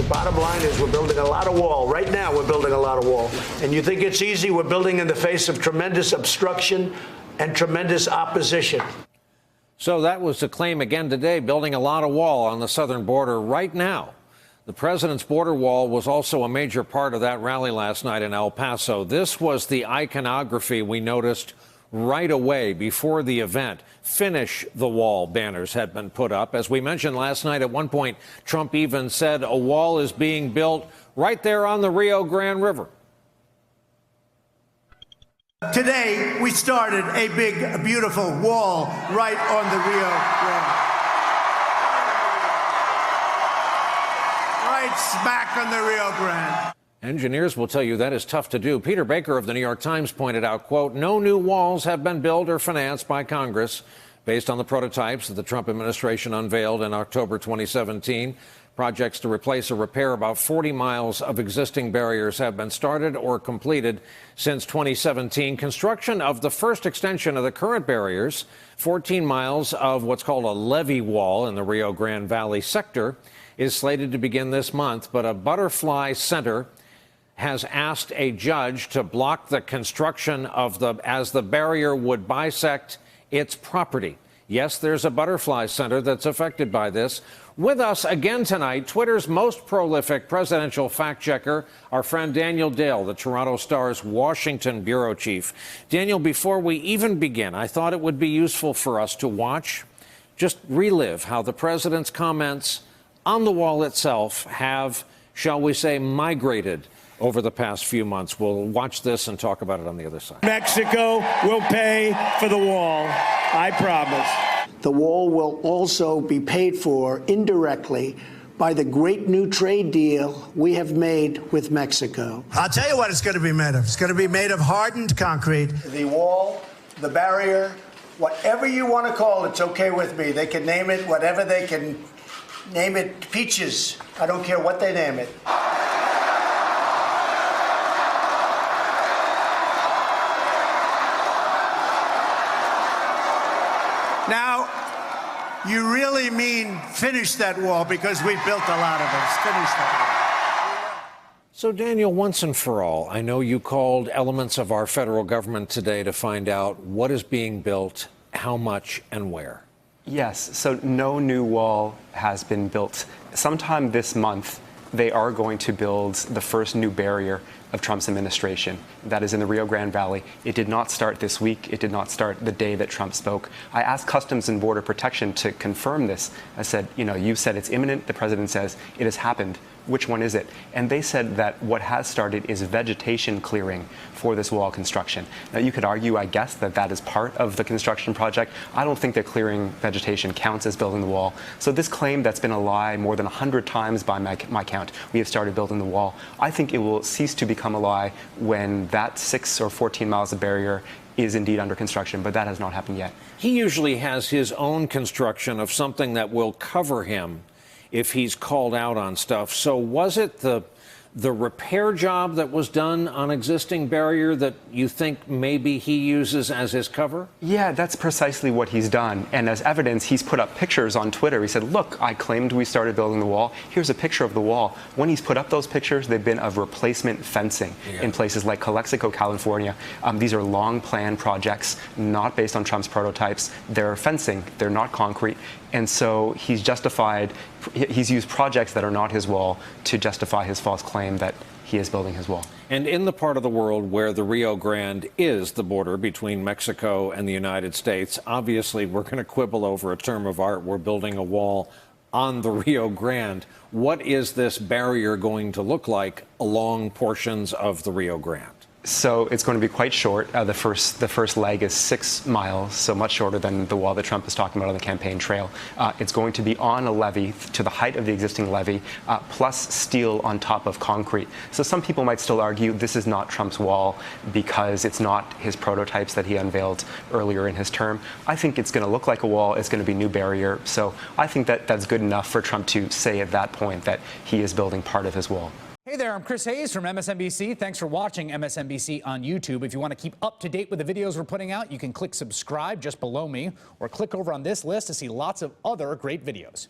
The bottom line is we're building a lot of wall. Right now, we're building a lot of wall. And you think it's easy? We're building in the face of tremendous obstruction and tremendous opposition. So that was the claim again today, building a lot of wall on the southern border right now. The president's border wall was also a major part of that rally last night in El Paso. This was the iconography we noticed right away before the event. Finish the wall banners had been put up. As we mentioned last night, at one point, Trump even said a wall is being built right there on the Rio Grande River. Today, we started a big, beautiful wall right on the Rio Grande. Right smack on the Rio Grande. Engineers will tell you that is tough to do. Peter Baker of the New York Times pointed out, quote, no new walls have been built or financed by Congress based on the prototypes that the Trump administration unveiled in October 2017. Projects to replace or repair about 40 miles of existing barriers have been started or completed since 2017. Construction of the first extension of the current barriers, 14 miles of what's called a levee wall in the Rio Grande Valley sector, is slated to begin this month, but a butterfly center has asked a judge to block the construction of as the barrier would bisect its property. Yes, there's a butterfly center that's affected by this. With us again tonight, Twitter's most prolific presidential fact checker, our friend Daniel Dale, the Toronto Star's Washington bureau chief. Daniel, before we even begin, I thought it would be useful for us to watch, just relive how the president's comments on the wall itself have, shall we say, migrated over the past few months. We'll watch this and talk about it on the other side. Mexico will pay for the wall, I promise. The wall will also be paid for indirectly by the great new trade deal we have made with Mexico. I'll tell you what it's going to be made of. It's going to be made of hardened concrete. The wall, the barrier, whatever you want to call it, it's okay with me. They can name it whatever they can name it. Peaches. I don't care what they name it. Now, you really mean finish that wall, because we built a lot of it. Finish that wall. So, Daniel, once and for all, I know you called elements of our federal government today to find out what is being built, how much, and where. Yes, so no new wall has been built. Sometime this month, they are going to build the first new barrier of Trump's administration. That is in the Rio Grande Valley. It did not start this week. It did not start the day that Trump spoke. I asked Customs and Border Protection to confirm this. I said, you said it's imminent. The president says it has happened. Which one is it? And they said that what has started is vegetation clearing for this wall construction. Now, you could argue, I guess, that that is part of the construction project. I don't think that clearing vegetation counts as building the wall. So this claim that's been a lie more than 100 times by my count, we have started building the wall. I think it will cease to become a lie when that 6 or 14 miles of barrier is indeed under construction, but that has not happened yet. He usually has his own construction of something that will cover him if he's called out on stuff. So was it the repair job that was done on existing barrier that you think maybe he uses as his cover? Yeah, that's precisely what he's done. And as evidence, he's put up pictures on Twitter. He said, look, I claimed we started building the wall. Here's a picture of the wall. When he's put up those pictures, they've been of replacement fencing in places like Calexico, California. These are long plan projects, not based on Trump's prototypes. They're fencing. They're not concrete. And so he's used projects that are not his wall to justify his false claim that he is building his wall. And in the part of the world where the Rio Grande is the border between Mexico and the United States, obviously we're going to quibble over a term of art. We're building a wall on the Rio Grande. What is this barrier going to look like along portions of the Rio Grande? So it's going to be quite short. The first leg is 6 miles, so much shorter than the wall that Trump is talking about on the campaign trail. It's going to be on a levee to the height of the existing levee, plus steel on top of concrete. So some people might still argue this is not Trump's wall because it's not his prototypes that he unveiled earlier in his term. I think it's going to look like a wall. It's going to be new barrier. So I think that that's good enough for Trump to say at that point that he is building part of his wall. Hey there, I'm Chris Hayes from MSNBC. Thanks for watching MSNBC on YouTube. If you want to keep up to date with the videos we're putting out, you can click subscribe just below me or click over on this list to see lots of other great videos.